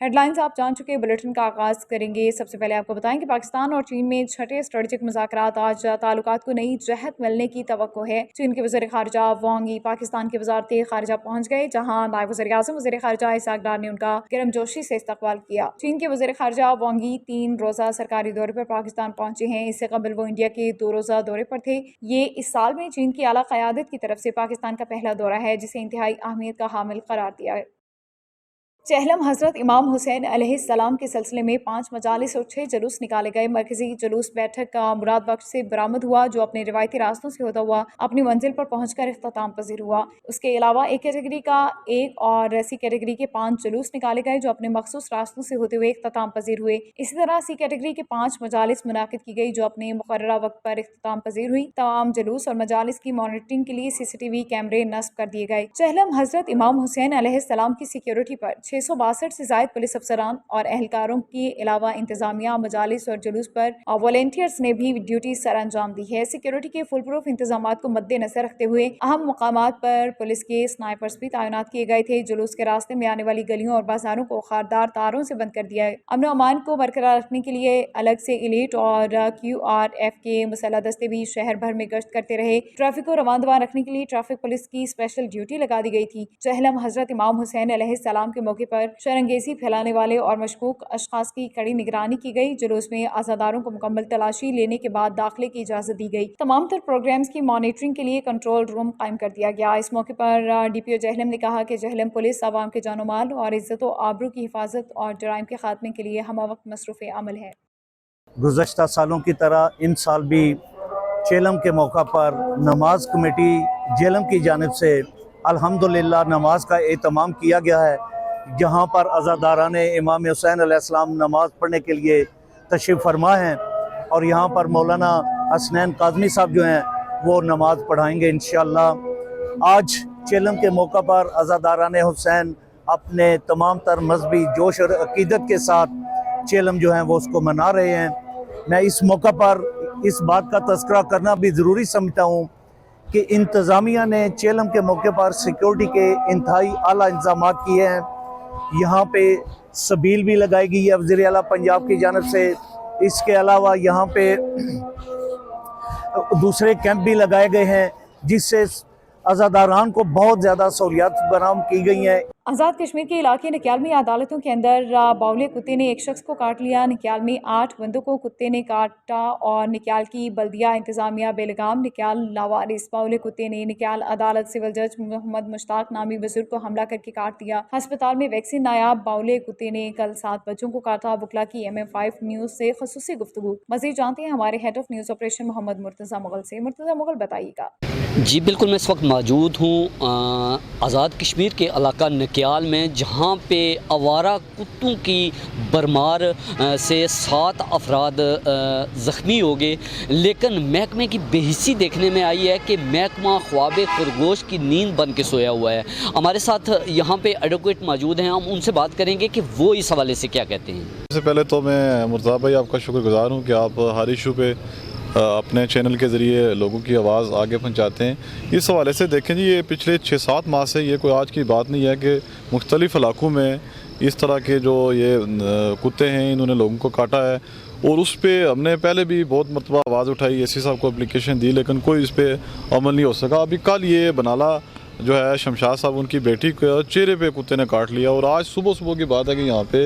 Headlines आप जान चुके, बुलेटिन का आगाज करेंगे। सबसे पहले आपको बताएं कि पाकिस्तान और चीन में छठे स्ट्रेटेजिक मुज़ाकरात। आज ताल्लुकात को नई जहत मिलने की तवक्को है। चीन के वज़ीर ख़ारिजा वांग यी पाकिस्तान के वज़ारत ख़ारिजा पहुंच गए, जहां नायब वज़ीर आज़म वज़ीर ख़ारिजा इसहाक डार ने उनका गर्मजोशी से इस्तकबाल किया। चीन के वज़ीर ख़ारिजा वांग यी 3 रोज़ा सरकारी दौरे पर पाकिस्तान पहुंचे हैं। इससे कबल वो इंडिया के 2 रोज़ा दौरे पर थे। ये इस साल में चीन की आला क़यादत की तरफ से पाकिस्तान का पहला दौरा है, जिसे इंतहाई अहमियत का हामिल करार दिया है। चहलम हज़रत इमाम हुसैन अलैहिस्सलाम के सिलसिले में 5 मजालिस और 6 जुलूस निकाले गए। मरकजी जुलूस बैठक का मुराद बख्श से बरामद हुआ, जो अपने रिवायती रास्तों से होता हुआ अपनी मंजिल पर पहुंचकर इख्तिताम पजीर हुआ। उसके अलावा एक कैटेगरी का 1 और सी कैटेगरी के 5 जुलूस निकाले गए, जो अपने मखसूस रास्तों से होते हुए इख्तिताम पजीर हुए। इसी तरह सी कैटेगरी के 5 मजालिस मुनाकिद की गई, जो अपने मुकर्ररा वक्त पर इख्तिताम पजीर हुई। तमाम जुलूस और मजालिस की मॉनिटरिंग के लिए CCTV कैमरे नस्ब कर दिए गए। चहलम हज़रत इमाम हुसैन अलैहिस्सलाम की सिक्योरिटी पर 662 से ज़ायद पुलिस अफसरान और एहलकारों के अलावा इंतजामिया, मजालिस और जुलूस पर वॉलंटियर्स ने भी ड्यूटी सर अंजाम दी है। सिक्योरिटी के फुल प्रूफ इंतजाम को मद्देनजर रखते हुए अहम मकामात पर पुलिस के स्नाइपर्स भी तैनात किए गए थे। जुलूस के रास्ते में आने वाली गलियों और बाजारों को खारदार तारों से बंद कर दिया है। अमन अमान को बरकरार रखने के लिए अलग से एलीट और QRF के मुसल्लह दस्ते भी शहर भर में गश्त करते रहे। ट्रैफिक को रवानदवा रखने के लिए ट्रैफिक पुलिस की स्पेशल ड्यूटी लगा दी गई थी। चहलम हज़रत इमाम हुसैन अलैहिस्सलाम के मौके पर शरंगेज़ी फैलाने वाले और मशकूक अशखास की कड़ी निगरानी की गई। जुलूस में आज़ादारों को मुकम्मल तलाशी लेने के बाद दाखिले की इजाज़त दी गई। तमाम तर प्रोग्राम्स की मॉनिटरिंग के लिए कंट्रोल रूम कायम कर दिया गया। इस मौके पर DPO जहलम ने कहा कि जहलम पुलिस आवाम के जानो माल और इज्जत व आबरू की हिफाजत और जराइम के खात्मे के लिए हम वक्त मसरूफ़ अमल है। गुज़श्ता सालों की तरह इन साल भी चेलम के मौका पर नमाज कमेटी जेलम की जानिब से अल्हम्दुलिल्लाह नमाज का एहतमाम किया गया है, जहाँ पर अज़ादारान इमाम हुसैन अलैहिस्सलाम नमाज़ पढ़ने के लिए तशरीफ़ फरमा हैं और यहाँ पर मौलाना हसनैन काज़मी साहब जो हैं वो नमाज़ पढ़ाएंगे इंशाअल्लाह। आज चेलम के मौका पर अज़ादारान हुसैन अपने तमाम तर मजहबी जोश और अकीदत के साथ चेलम जो हैं वो उसको मना रहे हैं। मैं इस मौका पर इस बात का तज़किरा करना भी ज़रूरी समझता हूँ कि इंतज़ामिया ने चेलम के मौके पर सिक्योरिटी के इंतहाई आला इंतजाम किए हैं। यहाँ पे सबील भी लगाई गई है वज़ीर आला पंजाब की जानिब से। इसके अलावा यहाँ पे दूसरे कैंप भी लगाए गए हैं, जिससे अज़ादारान को बहुत ज़्यादा सहूलियात बरामद की गई हैं। आज़ाद कश्मीर के इलाके निक्याल में अदालतों के अंदर बावले कुत्ते ने एक शख्स को काट लिया। निक्याल में 8 बंदों को कुत्ते ने काटा और निक्याल की बल्दिया इंतजामिया बेलगाम निक्याल लावारिस। बावले कुत्ते ने निक्याल अदालत सिविल जज मोहम्मद मुश्ताक नामी बुजुर्ग को हमला करके काट दिया। अस्पताल में वैक्सीन नायाब बावले कुत्ते ने कल 7 बच्चों को काटा। बुकला की MM5 न्यूज़ से खसूसी गुफ्तगू। मज़ीद जानते हैं हमारे head of news operation Mohammad Murtaza Mughal से। मुर्तज़ा मुगल, बताइएगा। जी बिल्कुल, मैं इस वक्त मौजूद हूँ आज़ाद कश्मीर के इलाका नक्याल में, जहाँ पे आवारा कुत्तों की बरमार से 7 अफराद ज़ख्मी हो गए। लेकिन महकमे की बेहिसी देखने में आई है कि महकमा ख्वाब खरगोश की नींद बन के सोया हुआ है। हमारे साथ यहाँ पे एडवोकेट मौजूद हैं, हम उनसे बात करेंगे कि वो इस हवाले से क्या कहते हैं। सबसे पहले तो मैं मुर्तज़ा भाई आपका शुक्रगुज़ार हूँ कि आप हर इशू पे अपने चैनल के ज़रिए लोगों की आवाज़ आगे पहुंचाते हैं। इस हवाले से देखें जी, ये पिछले 6-7 माह से ये कोई आज की बात नहीं है कि मुख्तलिफ़ इलाकों में इस तरह के जो ये कुत्ते हैं इन्होंने लोगों को काटा है, और उस पर हमने पहले भी बहुत मरतबा आवाज़ उठाई, SC साहब को एप्लीकेशन दी, लेकिन कोई इस पर अमल नहीं हो सका। अभी कल ये बनाला जो है शमशाद साहब उनकी बेटी को चेहरे पे कुत्ते ने काट लिया, और आज सुबह सुबह की बात है कि यहाँ पे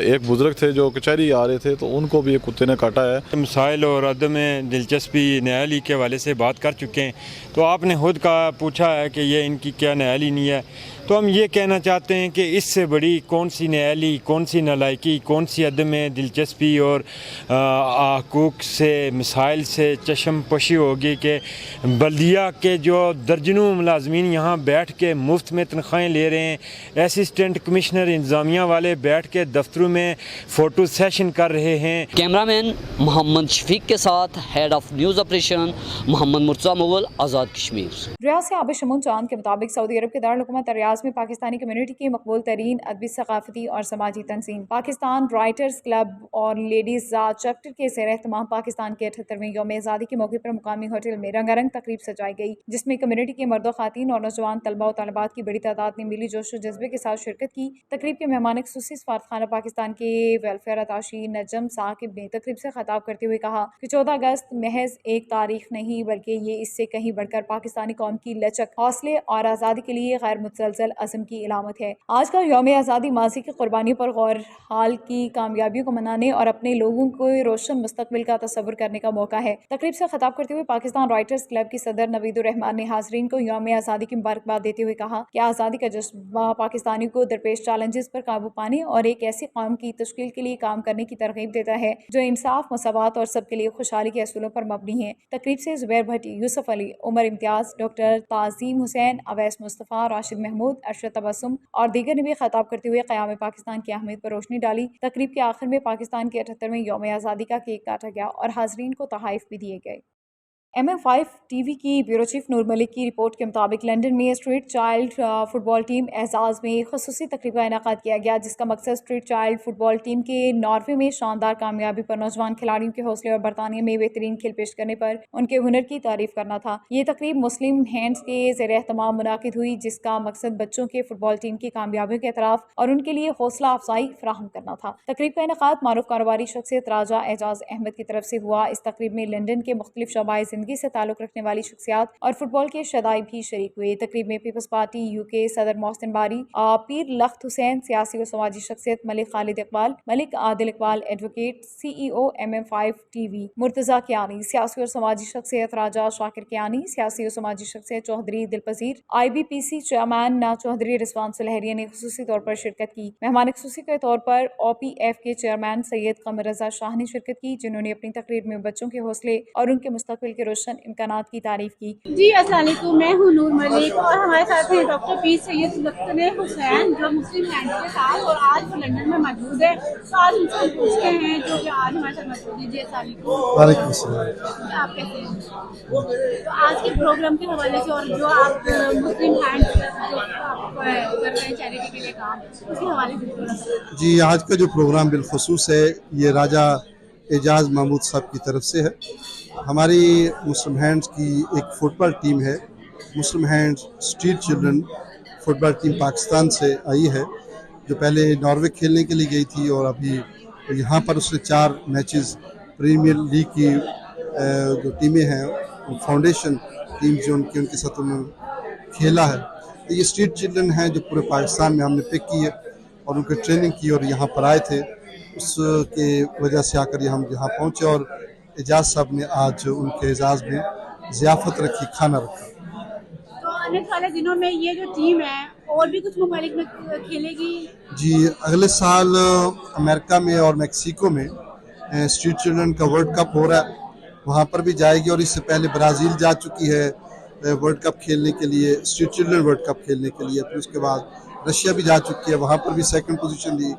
एक बुज़ुर्ग थे जो कचहरी आ रहे थे तो उनको भी एक कुत्ते ने काटा है। मसाइल और अदम दिलचस्पी न्यायालय के हवाले से बात कर चुके हैं, तो आपने खुद का पूछा है कि ये इनकी क्या न्यायालय नहीं है, तो हम ये कहना चाहते हैं कि इससे बड़ी कौन सी न्यायालय, कौन सी नालायकी, कौन सी अदम दिलचस्पी और हकूक़ से मसाइल से चशमपोशी होगी कि बल्दिया के जो दर्जनों मुलाजमीन यहाँ बैठ के मुफ्त में तनख्वाहें ले रहे हैं, असिस्टेंट कमिश्नर इंतज़ामिया वाले बैठ के दफ्तरों में फ़ोटो सेशन कर रहे हैं। कैमरामैन मोहम्मद शफीक के साथ head of news operation Mohammad Murtaza Mughal, Azad Kashmir. Riyadh से आबिद शमून चांद के मुताबिक सऊदी अरब के दारुल हुकूमत रियाद एजाज में पाकिस्तानी कम्युनिटी की मकबूल तरीन अदबी, सकाफती और समाजी तंजीम पाकिस्तान राइटर्स क्लब और लेडीज चैप्टर के ज़ेर एहतमाम पाकिस्तान के 78वें यौम आज़ादी के मौके पर मुकामी होटल में रंगारंग तकरीब सजाई गई, जिसमें कम्युनिटी के मर्दों, खातीन और नौजवान तलबा और तलबात की बड़ी तादाद ने मिली जोश और जज्बे के साथ शिरकत की। तकरीब के मेहमान खुसूसी सफारतखाना पाकिस्तान के वेलफेयर अताशी नजम साकिब ने तकरीब से खिताब करते हुए कहा कि 14 अगस्त महज एक तारीख नहीं बल्कि ये इससे कहीं बढ़कर पाकिस्तानी कौम की लचक, हौसले और आज़ादी के लिए गैर मुतसलसल अज़म की इलामत है। आज का यौम आज़ादी माजी की कुर्बानियों पर गौर, हाल की कामयाबियों को मनाने और अपने लोगों को रोशन मुस्तकबिल का तसव्वुर करने का मौका है। तकरीब से खिताब करते हुए पाकिस्तान राइटर्स क्लब की सदर नवीदुर रहमान ने हाज़रीन को यौम आज़ादी की मुबारकबाद देते हुए कहा कि आज़ादी का जज्बा पाकिस्तानियों को दरपेश चैलेंजेस पर काबू पाने और एक ऐसी कौम की तश्कील के लिए काम करने की तरगीब देता है जो इंसाफ, मसावात और सबके लिए खुशहाली के असूलों पर मबनी है। तकरीब से ज़ुबैर भट्टी, यूसुफ अली, उमर इम्तियाज़, डॉक्टर ताज़ीम हुसैन, अवैस मुस्तफ़ा, राशिद महमूद, अरशद तबस्सुम और दीगर ने भी खिताब करते हुए क़याम पाकिस्तान की अहमियत पर रोशनी डाली। तकरीब के आखिर में पाकिस्तान के 78वें यौम आज़ादी का केक काटा गया और हाज़रीन को तोहफ़े भी दिए गए। MM5 TV की ब्यूरो चीफ नूर मलिक की रिपोर्ट के मुताबिक लंदन में स्ट्रीट चाइल्ड फुटबॉल टीम एजाज में खुसूसी तकरीब का इनेकाद किया गया, जिसका मकसद स्ट्रीट चाइल्ड फुटबॉल टीम के नॉर्वे में शानदार कामयाबी पर नौजवान खिलाड़ियों के हौसले और बरतानिया में बेहतरीन खेल पेश करने पर उनके हुनर की तारीफ करना था। ये तकरीब मुस्लिम हैंड्स के ज़ेर एहतमाम मुनाकिद हुई, जिसका मकसद बच्चों के फुटबॉल टीम की कामयाबियों के एतराफ़ और उनके लिए हौसला अफजाई फराहम करना था। तकरीब का इनेकाद मारूफ कारोबारी शख्सियत राजा एजाज अहमद की तरफ से हुआ। इस तकरीब में लंदन के मुख्तलिफ शोबाए ज़िंदगी से ताल्लुक़ रखने वाली शख्सियात और फुटबॉल के शदाई भी शरीक हुए। तकरीब में पीपल्स पार्टी UK सदर मोहसिन बारी, पीर लख्त हुसैन, सियासी व समाजी शख्सियत Malik Khalid Iqbal, Malik Adil Iqbal, advocate, CEO MM5 TV Murtaza Kiyani, सियासी और समाजी शख्सियत राजा शाकिर कियानी, सियासी और समाजी शख्सियत चौधरी दिलपजीर, IBPC चेयरमैन चौधरी रिजवान सुलहरिया ने खुसूसी तौर पर शिरकत की। मेहमान खुसूसी के तौर पर OPF के चेयरमैन सैयद कमर रजा शाह ने शिरकत की, जिन्होंने अपनी तकरीर में बच्चों के हौसले और उनके मुस्तकबिल के रोशन इम्कानात की तारीफ की। जी अस्सलाम वालेकुम, मैं हूँ नूर मलिक और हमारे साथ हैं डॉक्टर पीर सैयद लख्तने हुसैन जो मुस्लिम हैंड के साथ और आज वो लंदन में मौजूद है। तो आज उनसे पूछते हैं जो कि आज हमारे साथ मौजूद है। जी अस्सलाम वालेकुम, आप कैसे हैं? तो आज के प्रोग्राम के हवाले से और जो आप मुस्लिम हैंड जो आप कर रहे हैं चैरिटी के लिए काम, उसके हवाले से जी, आज का जो प्रोग्राम बिलखुसूस है ये राजा एजाज महमूद साहब की तरफ से है। हमारी मुस्लिम हैंड्स की एक फ़ुटबॉल टीम है, Muslim hands street children football team Pakistan से आई है, जो पहले नॉर्वे खेलने के लिए गई थी और अभी यहाँ पर उसने 4 मैचेस प्रीमियर लीग की जो टीमें हैं, फाउंडेशन टीम जो उनके साथ उन्होंने खेला है। तो ये स्ट्रीट चिल्ड्रन हैं जो पूरे पाकिस्तान में हमने पिक की है और उनकी ट्रेनिंग की और यहाँ पर आए थे। उसके वजह से आकर हम यहाँ पहुँचे और एजाज साहब ने आज उनके एजाज में ज़ियाफ़त रखी, खाना रखा। तो आने वाले दिनों में ये जो टीम है और भी कुछ ममालिक में खेलेगी? जी, अगले साल अमेरिका में और मैक्सिको में स्ट्रीट चिल्ड्रन का वर्ल्ड कप हो रहा है, वहाँ पर भी जाएगी और इससे पहले ब्राज़ील जा चुकी है वर्ल्ड कप खेलने के लिए, स्ट्रीट चिल्ड्रन वर्ल्ड कप खेलने के लिए। फिर उसके बाद रशिया भी जा चुकी है, वहाँ पर भी 2nd पोजीशन ली।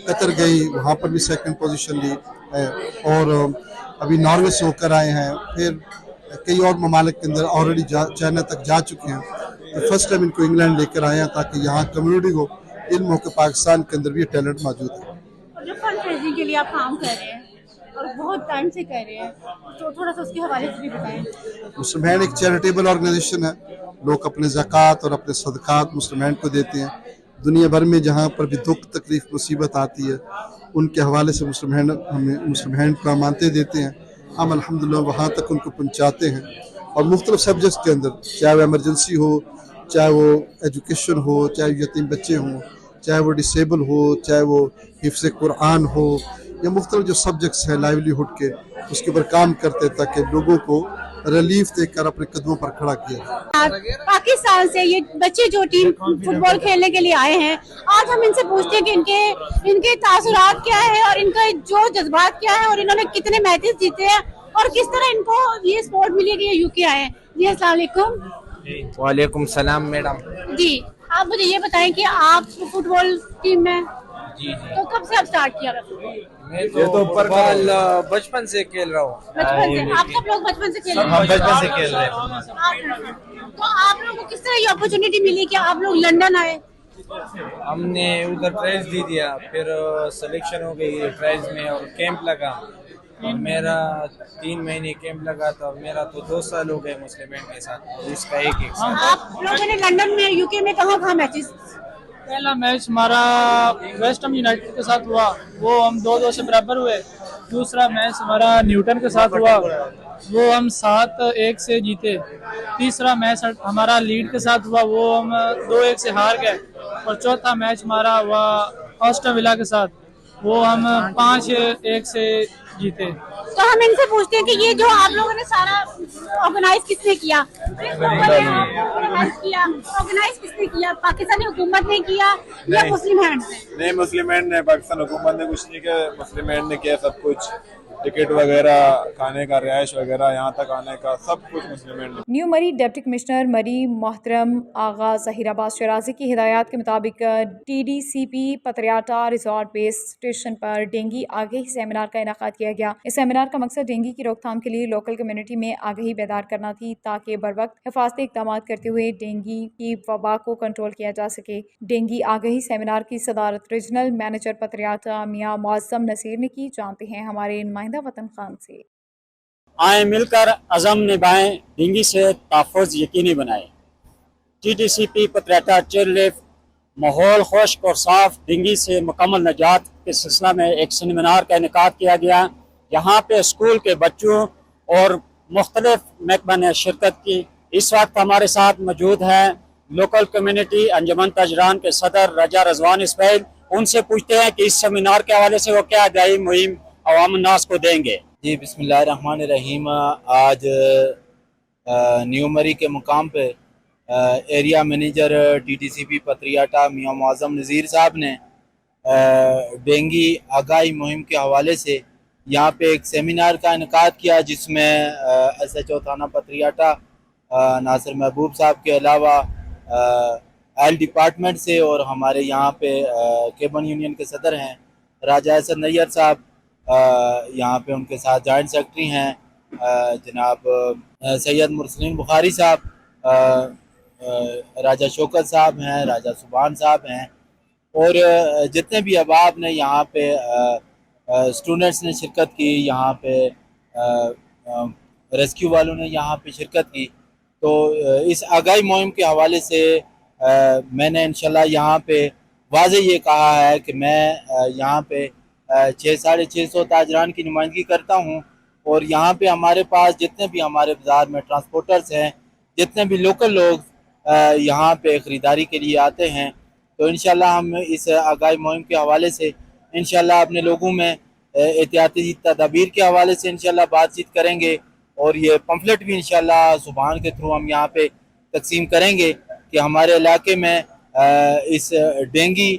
कतर गई, वहाँ पर भी 2nd पोजीशन ली और अभी नॉर्वे से होकर आए हैं। फिर कई और ममालिक के अंदर ऑलरेडी चाइना तक जा चुके हैं। तो फर्स्ट टाइम इनको इंग्लैंड लेकर आए हैं ताकि यहाँ कम्युनिटी को इल्म हो कि पाकिस्तान के अंदर भी टैलेंट मौजूद है। और जो फंड रेजिंग के लिए आप काम कर रहे हैं और बहुत टाइम से कर रहे हैं, तो थोड़ा सा उसके हवाले से भी बताएं। मुस्लिम हैंड एक चैरिटेबल ऑर्गेनाइजेशन है, लोग अपने ज़कात और अपने सदक़ात मुस्लिम हैंड को देते हैं। दुनिया भर में जहाँ पर भी दुख तकलीफ मुसीबत आती है उनके हवाले से मुस्लिम हैंड को मानते देते हैं। हम अल्हम्दुलिल्लाह वहाँ तक उनको पहुँचाते हैं और मुख्तलिफ सब्जेक्ट्स के अंदर, चाहे वो एमरजेंसी हो, चाहे वो एजुकेशन हो, चाहे यतीम बच्चे हों, चाहे वो डिसेबल हो, चाहे वो हिफ्ज़ कुरान हो, या मुख्तलिफ जो सब्जेक्ट्स हैं लाइवलीहुड के, उसके ऊपर काम करते ताकि लोगों को रिलीफ देकर अपने कदमों पर खड़ा किया। पाकिस्तान से ये बच्चे जो टीम फुटबॉल खेलने के लिए आए हैं, आज हम इनसे पूछते हैं कि इनके तासुरात क्या है और इनका जो जज्बात क्या है और इन्होंने कितने मैचेस जीते हैं और किस तरह इनको ये स्पोर्ट मिली है कि ये UK आए हैं। जी अस्सलाम वालेकुम। वालेकुम सलाम मैडम। जी, आप मुझे ये बताएं कि आप फुटबॉल टीम में जी तो कब से आप स्टार्ट किया? मैं तो फुटबॉल बचपन से खेल रहा हूँ। बचपन से? आप सब लोग बचपन से खेल रहे हैं? बचपन से खेल रहे हैं। तो आप लोगों को किस तरह ये अपॉर्चुनिटी मिली कि आप लोग लंदन आए? हमने उधर ट्रायल्स दे दिया, फिर सिलेक्शन हो गई ट्रायल्स में और कैंप लगा। और मेरा 3 महीने कैंप लगा था और मेरा तो 2 साल हो गए मुस्लिम बैंड के साथ, इसका एक साल। आप लोगों ने लंदन में यूके में कहाँ मैचेस? पहला मैच हमारा वेस्ट हम यूनाइटेड के साथ हुआ, वो हम 2-2 से बराबर हुए। दूसरा मैच हमारा न्यूटन के साथ हुआ, वो हम 7-1 से जीते। तीसरा मैच हमारा लीड के साथ हुआ, वो हम 2-1 से हार गए। और चौथा मैच हमारा हुआ ऑस्टन विला के साथ, वो हम 5-1 से जीते। तो हम इनसे पूछते हैं कि ये जो आप लोगों ने सारा ऑर्गेनाइज किसने किया? ऑर्गेनाइज किसने किया? पाकिस्तानी हुकूमत ने किया या मुस्लिम हैंड ने? नहीं, मुस्लिम हैंड ने, पाकिस्तान हुकूमत ने कुछ नहीं किया, मुस्लिम हैंड ने किया सब कुछ। टिकट वगैरह, खाने का, रिहाइश वगैरह, यहाँ तक आने का सब कुछ मुस्लिम हैंड ने। न्यू मरी डिप्टी कमिश्नर मरी मोहतरम आगा ज़हीर अब्बास शराजी की हिदायत के मुताबिक TDCP पतरियाटा रिजॉर्ट बेस स्टेशन पर डेंगू आगाही सेमिनार का इनेकाद किया गया। इस सेमिनार का मकसद डेंगू की रोकथाम के लिए लोकल कम्युनिटी में आगाही बेदार करना थी, ताकि बर वक्त हिफाजती इक़दाम करते हुए डेंगू की वबा को कंट्रोल किया जा सके। डेंगू आगाही सेमिनार की सदारत रीजनल मैनेजर पतरियाटा मियाँ मुअज़्ज़म नसीर ने की। जानते हैं हमारे नुमाइंदा वतन खान से। आए मिलकर अज़म निभाएं, डेंगू से तहफ़्फ़ुज़ यकीनी बनाएं। TDCP पतरियाटा चेयरलिफ्ट माहौल खुश्क और साफ डेंगू से मुकम्मल निजात के सिलसिला में एक सेमिनार का इनेकाद किया गया। यहाँ पे स्कूल के बच्चों और मुख्तलिफ महकमा ने शिरकत की। इस वक्त हमारे साथ मौजूद हैं लोकल कम्युनिटी अंजुमन ताजरान के सदर रजा रजवान इसमाइल। उनसे पूछते हैं कि इस सेमिनार के हवाले से वो क्या आगाही मुहिम अवाम नास को देंगे। जी, बिस्मिल्लाहिर्रहमानिर्रहीम। आज न्यू मरी के मुकाम पे एरिया मैनेजर TDCP पतरियाटा मियाँ मुअज़्ज़म नज़ीर साहब ने डेंगू आगाही मुहिम के हवाले से यहाँ पे एक सेमिनार का इनेकाद किया, जिसमें SHO थाना पतरियाटा नासिर महबूब साहब के अलावा एल डिपार्टमेंट से और हमारे यहाँ पे केबन यूनियन के सदर हैं राजा हसन नैयर साहब, यहाँ पे उनके साथ जॉइंट सेक्रेटरी हैं जनाब सैयद मुरसलीन बुखारी साहब, राजा शौकत साहब हैं, राजा सुबान साहब हैं और जितने भी अहबाब ने यहाँ पे स्टूडेंट्स ने शिरकत की, यहाँ पे रेस्क्यू वालों ने यहाँ पे शिरकत की। तो इस आगाही मुहिम के हवाले से मैंने इंशाल्लाह यहाँ पे वाज़े ये कहा है कि मैं यहाँ पे 600-650 ताजरान की नुमाइंदगी करता हूँ और यहाँ पे हमारे पास जितने भी हमारे बाज़ार में ट्रांसपोर्टर्स हैं, जितने भी लोकल लोग यहाँ पे ख़रीदारी के लिए आते हैं, तो इंशाल्लाह हम इस आगाही मुहिम के हवाले से इंशाल्लाह अपने लोगों में एहतियाती तदाबीर के हवाले से इंशाल्लाह बातचीत करेंगे और ये पम्फलेट भी इंशाल्लाह सुबहान के थ्रू हम यहाँ पे तकसीम करेंगे कि हमारे इलाके में इस डेंगू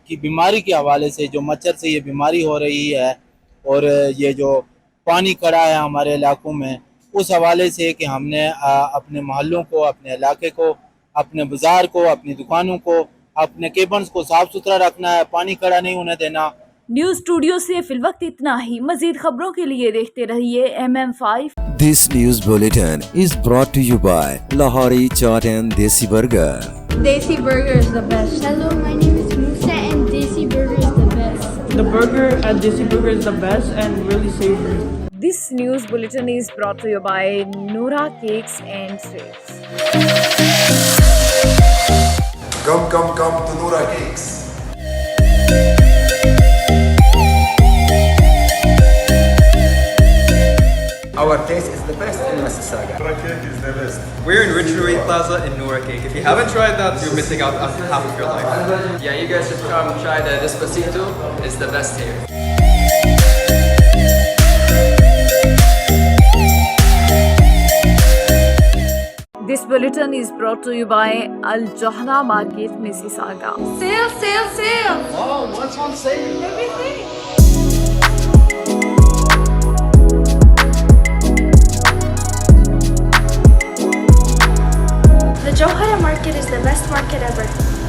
की बीमारी के हवाले से, जो मच्छर से ये बीमारी हो रही है और ये जो पानी खड़ा है हमारे इलाकों में, उस हवाले से कि हमने अपने मोहल्लों को, अपने इलाके को, अपने बाज़ार को, अपनी दुकानों को, अपने केबन्स को साफ़ सुथरा रखना है, पानी खड़ा नहीं होने देना। न्यूज स्टूडियो से फिलवक्त इतना ही। मजीद खबरों के लिए देखते रहिए MM5। This news bulletin is brought to you by Lahori Chaat and Desi Burger. Desi Burger is the best. Hello, my name is Musa and Desi Burger is the best. The burger at Desi Burger is the best and really savory. This news bulletin is brought to you by Noora Cakes and Sweets. Come to Noora Cakes. Our taste is the best in Mississauga. Noora Cake is the best. We're in Richard Plaza in Noora Cake. If you haven't tried that, you're missing out on half of your life. Yeah, you guys should come try the Despacito. It's the best here. This bulletin is brought to you by Al Johna Market, Mississauga. Sale! Oh, what's on sale? Everything. The Johara market is the best market ever.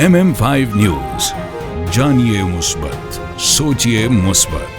MM5 news, जानिए मुस्बत, सोचिए मुस्बत।